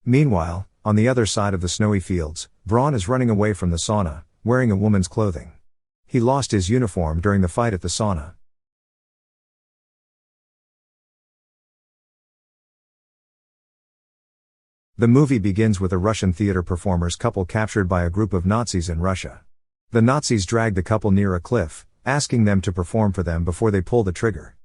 Meanwhile, on the other side of the snowy fields, Braun is running away from the sauna, wearing a woman's clothing. He lost his uniform during the fight at the sauna. The movie begins with a Russian theater performers couple captured by a group of Nazis in Russia. The Nazis drag the couple near a cliff, asking them to perform for them before they pull the trigger.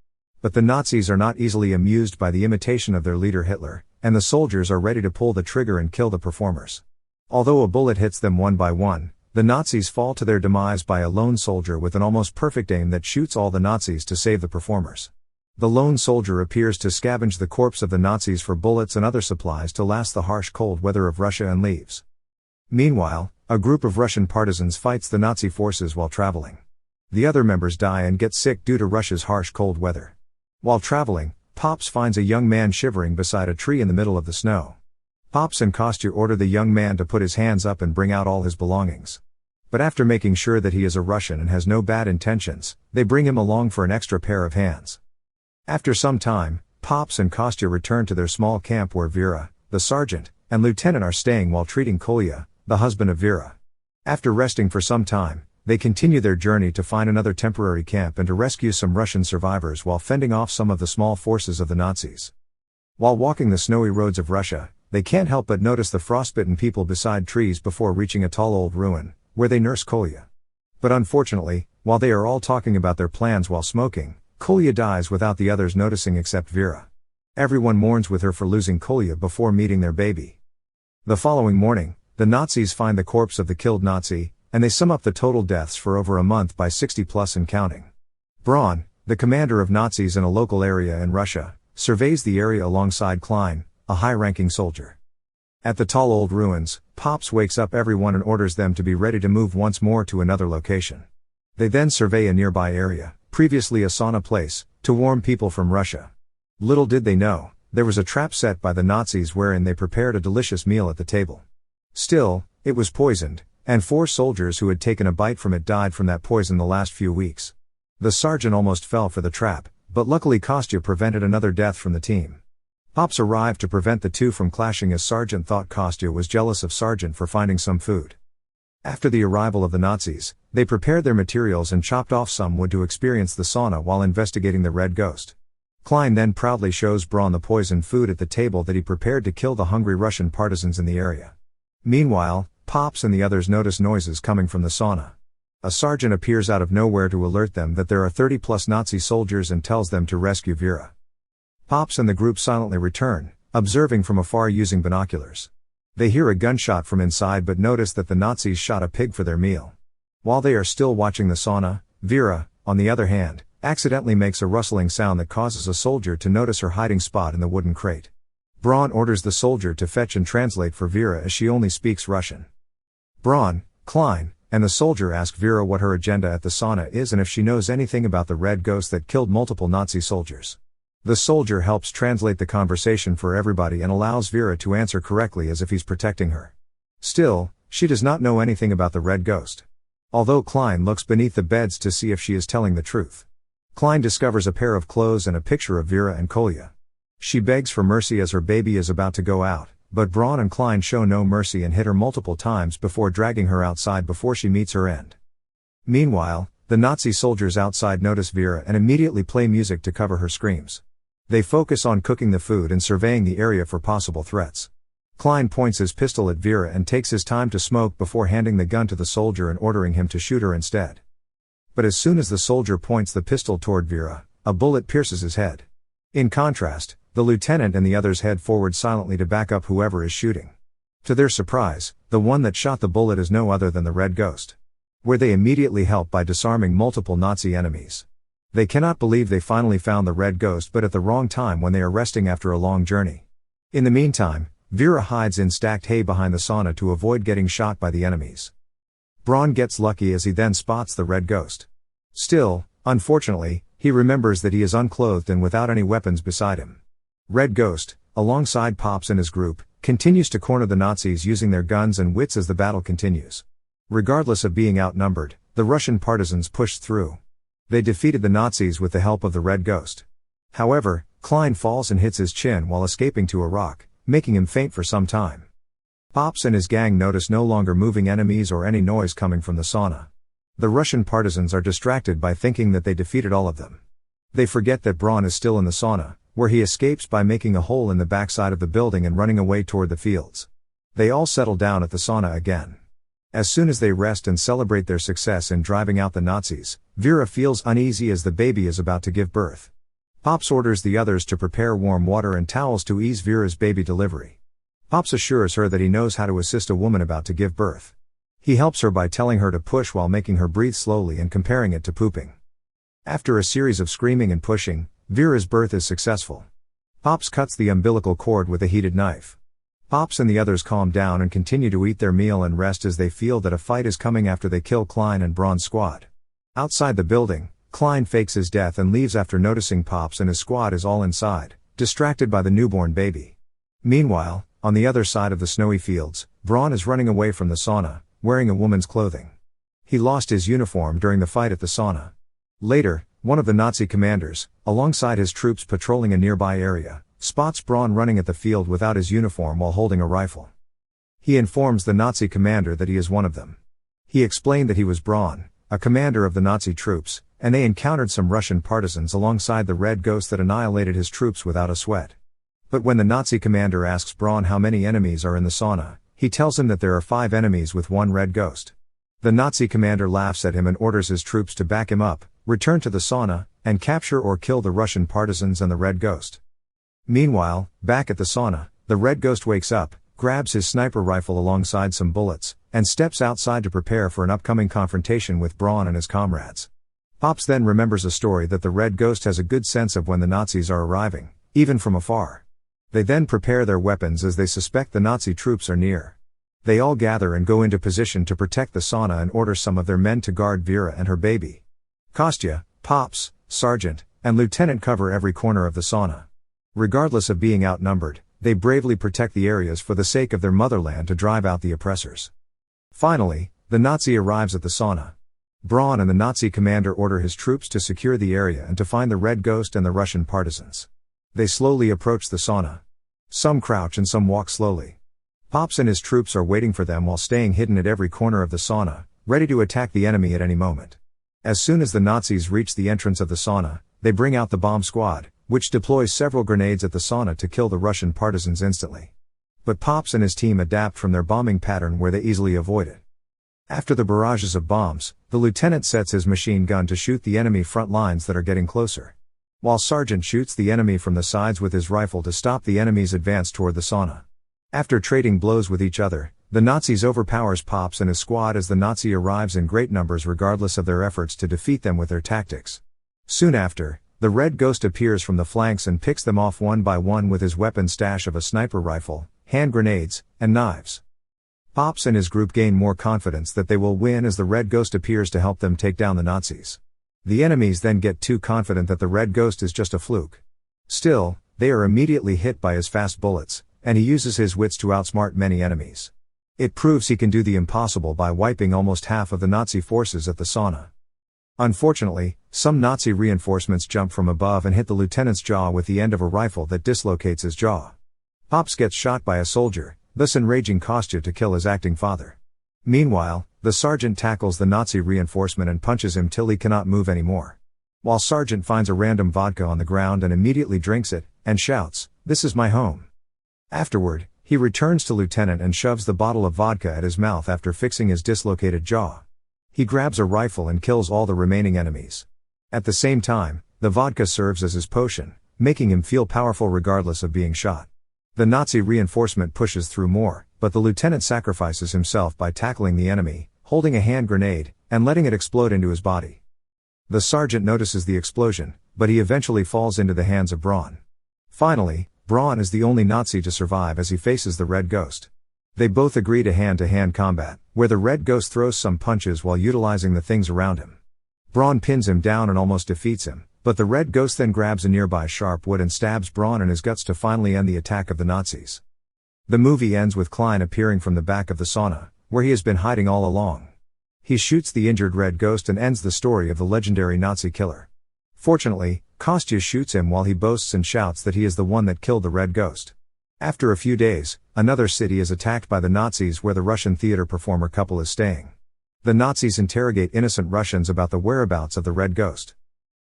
But the Nazis are not easily amused by the imitation of their leader Hitler, and the soldiers are ready to pull the trigger and kill the performers. Although a bullet hits them one by one, the Nazis fall to their demise by a lone soldier with an almost perfect aim that shoots all the Nazis to save the performers. The lone soldier appears to scavenge the corpse of the Nazis for bullets and other supplies to last the harsh cold weather of Russia and leaves. Meanwhile, a group of Russian partisans fights the Nazi forces while traveling. The other members die and get sick due to Russia's harsh cold weather. While traveling, Pops finds a young man shivering beside a tree in the middle of the snow. Pops and Kostya order the young man to put his hands up and bring out all his belongings. But after making sure that he is a Russian and has no bad intentions, they bring him along for an extra pair of hands. After some time, Pops and Kostya return to their small camp where Vera, the sergeant, and lieutenant are staying while treating Kolya, the husband of Vera. After resting for some time, they continue their journey to find another temporary camp and to rescue some Russian survivors while fending off some of the small forces of the Nazis. While walking the snowy roads of Russia, they can't help but notice the frostbitten people beside trees before reaching a tall old ruin, where they nurse Kolya. But unfortunately, while they are all talking about their plans while smoking, Kolya dies without the others noticing except Vera. Everyone mourns with her for losing Kolya before meeting their baby. The following morning, the Nazis find the corpse of the killed Nazi, and they sum up the total deaths for over a month by 60 plus and counting. Braun, the commander of Nazis in a local area in Russia, surveys the area alongside Klein, a high-ranking soldier. At the tall old ruins, Pops wakes up everyone and orders them to be ready to move once more to another location. They then survey a nearby area, previously a sauna place, to warn people from Russia. Little did they know, there was a trap set by the Nazis wherein they prepared a delicious meal at the table. Still, it was poisoned, and 4 soldiers who had taken a bite from it died from that poison the last few weeks. The sergeant almost fell for the trap, but luckily Kostya prevented another death from the team. Pops arrived to prevent the two from clashing as Sergeant thought Kostya was jealous of Sergeant for finding some food. After the arrival of the Nazis, they prepared their materials and chopped off some wood to experience the sauna while investigating the Red Ghost. Klein then proudly shows Braun the poisoned food at the table that he prepared to kill the hungry Russian partisans in the area. Meanwhile, Pops and the others notice noises coming from the sauna. A sergeant appears out of nowhere to alert them that there are 30 plus Nazi soldiers and tells them to rescue Vera. Pops and the group silently return, observing from afar using binoculars. They hear a gunshot from inside but notice that the Nazis shot a pig for their meal. While they are still watching the sauna, Vera, on the other hand, accidentally makes a rustling sound that causes a soldier to notice her hiding spot in the wooden crate. Braun orders the soldier to fetch and translate for Vera as she only speaks Russian. Braun, Klein, and the soldier ask Vera what her agenda at the sauna is and if she knows anything about the Red Ghost that killed multiple Nazi soldiers. The soldier helps translate the conversation for everybody and allows Vera to answer correctly as if he's protecting her. Still, she does not know anything about the Red Ghost. Although Klein looks beneath the beds to see if she is telling the truth. Klein discovers a pair of clothes and a picture of Vera and Kolya. She begs for mercy as her baby is about to go out, but Braun and Klein show no mercy and hit her multiple times before dragging her outside before she meets her end. Meanwhile, the Nazi soldiers outside notice Vera and immediately play music to cover her screams. They focus on cooking the food and surveying the area for possible threats. Klein points his pistol at Vera and takes his time to smoke before handing the gun to the soldier and ordering him to shoot her instead. But as soon as the soldier points the pistol toward Vera, a bullet pierces his head. In contrast, the lieutenant and the others head forward silently to back up whoever is shooting. To their surprise, the one that shot the bullet is no other than the Red Ghost. Where they immediately help by disarming multiple Nazi enemies. They cannot believe they finally found the Red Ghost but at the wrong time when they are resting after a long journey. In the meantime, Vera hides in stacked hay behind the sauna to avoid getting shot by the enemies. Braun gets lucky as he then spots the Red Ghost. Still, unfortunately, he remembers that he is unclothed and without any weapons beside him. Red Ghost, alongside Pops and his group, continues to corner the Nazis using their guns and wits as the battle continues. Regardless of being outnumbered, the Russian partisans pushed through. They defeated the Nazis with the help of the Red Ghost. However, Klein falls and hits his chin while escaping to a rock, making him faint for some time. Pops and his gang notice no longer moving enemies or any noise coming from the sauna. The Russian partisans are distracted by thinking that they defeated all of them. They forget that Braun is still in the sauna, where he escapes by making a hole in the backside of the building and running away toward the fields. They all settle down at the sauna again. As soon as they rest and celebrate their success in driving out the Nazis, Vera feels uneasy as the baby is about to give birth. Pops orders the others to prepare warm water and towels to ease Vera's baby delivery. Pops assures her that he knows how to assist a woman about to give birth. He helps her by telling her to push while making her breathe slowly and comparing it to pooping. After a series of screaming and pushing, Vera's birth is successful. Pops cuts the umbilical cord with a heated knife. Pops and the others calm down and continue to eat their meal and rest as they feel that a fight is coming after they kill Klein and Braun's squad. Outside the building, Klein fakes his death and leaves after noticing Pops and his squad is all inside, distracted by the newborn baby. Meanwhile, on the other side of the snowy fields, Braun is running away from the sauna, wearing a woman's clothing. He lost his uniform during the fight at the sauna. Later, one of the Nazi commanders, alongside his troops patrolling a nearby area, spots Braun running at the field without his uniform while holding a rifle. He informs the Nazi commander that he is one of them. He explained that he was Braun, a commander of the Nazi troops, and they encountered some Russian partisans alongside the Red Ghost that annihilated his troops without a sweat. But when the Nazi commander asks Braun how many enemies are in the sauna, he tells him that there are 5 enemies with 1 Red Ghost. The Nazi commander laughs at him and orders his troops to back him up, return to the sauna, and capture or kill the Russian partisans and the Red Ghost. Meanwhile, back at the sauna, the Red Ghost wakes up, grabs his sniper rifle alongside some bullets, and steps outside to prepare for an upcoming confrontation with Braun and his comrades. Pops then remembers a story that the Red Ghost has a good sense of when the Nazis are arriving, even from afar. They then prepare their weapons as they suspect the Nazi troops are near. They all gather and go into position to protect the sauna and order some of their men to guard Vera and her baby. Kostya, Pops, Sergeant, and Lieutenant cover every corner of the sauna. Regardless of being outnumbered, they bravely protect the areas for the sake of their motherland to drive out the oppressors. Finally, the Nazi arrives at the sauna. Braun and the Nazi commander order his troops to secure the area and to find the Red Ghost and the Russian partisans. They slowly approach the sauna. Some crouch and some walk slowly. Pops and his troops are waiting for them while staying hidden at every corner of the sauna, ready to attack the enemy at any moment. As soon as the Nazis reach the entrance of the sauna, they bring out the bomb squad, which deploys several grenades at the sauna to kill the Russian partisans instantly. But Pops and his team adapt from their bombing pattern where they easily avoid it. After the barrages of bombs, the lieutenant sets his machine gun to shoot the enemy front lines that are getting closer. While Sergeant shoots the enemy from the sides with his rifle to stop the enemy's advance toward the sauna. After trading blows with each other, the Nazis overpowers Pops and his squad as the Nazi arrives in great numbers regardless of their efforts to defeat them with their tactics. Soon after, the Red Ghost appears from the flanks and picks them off one by one with his weapon stash of a sniper rifle, hand grenades, and knives. Pops and his group gain more confidence that they will win as the Red Ghost appears to help them take down the Nazis. The enemies then get too confident that the Red Ghost is just a fluke. Still, they are immediately hit by his fast bullets, and he uses his wits to outsmart many enemies. It proves he can do the impossible by wiping almost half of the Nazi forces at the sauna. Unfortunately, some Nazi reinforcements jump from above and hit the lieutenant's jaw with the end of a rifle that dislocates his jaw. Pops gets shot by a soldier, thus enraging Kostya to kill his acting father. Meanwhile, the sergeant tackles the Nazi reinforcement and punches him till he cannot move anymore. While Sergeant finds a random vodka on the ground and immediately drinks it, and shouts, "This is my home." Afterward, he returns to Lieutenant and shoves the bottle of vodka at his mouth after fixing his dislocated jaw. He grabs a rifle and kills all the remaining enemies. At the same time, the vodka serves as his potion, making him feel powerful regardless of being shot. The Nazi reinforcement pushes through more, but the lieutenant sacrifices himself by tackling the enemy, holding a hand grenade, and letting it explode into his body. The sergeant notices the explosion, but he eventually falls into the hands of Braun. Finally, Braun is the only Nazi to survive as he faces the Red Ghost. They both agree to hand combat, where the Red Ghost throws some punches while utilizing the things around him. Braun pins him down and almost defeats him, but the Red Ghost then grabs a nearby sharp wood and stabs Braun in his guts to finally end the attack of the Nazis. The movie ends with Klein appearing from the back of the sauna, where he has been hiding all along. He shoots the injured Red Ghost and ends the story of the legendary Nazi killer. Fortunately, Kostya shoots him while he boasts and shouts that he is the one that killed the Red Ghost. After a few days, another city is attacked by the Nazis where the Russian theater performer couple is staying. The Nazis interrogate innocent Russians about the whereabouts of the Red Ghost.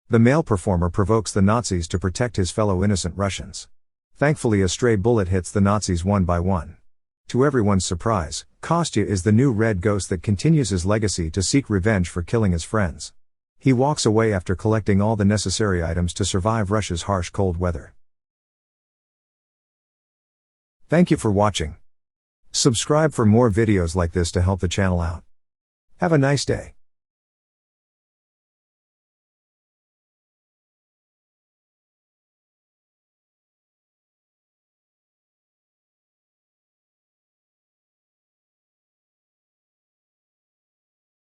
The male performer provokes the Nazis to protect his fellow innocent Russians. Thankfully, a stray bullet hits the Nazis one by one. To everyone's surprise, Kostya is the new Red Ghost that continues his legacy to seek revenge for killing his friends. He walks away after collecting all the necessary items to survive Russia's harsh cold weather. Thank you for watching. Subscribe for more videos like this to help the channel out. Have a nice day.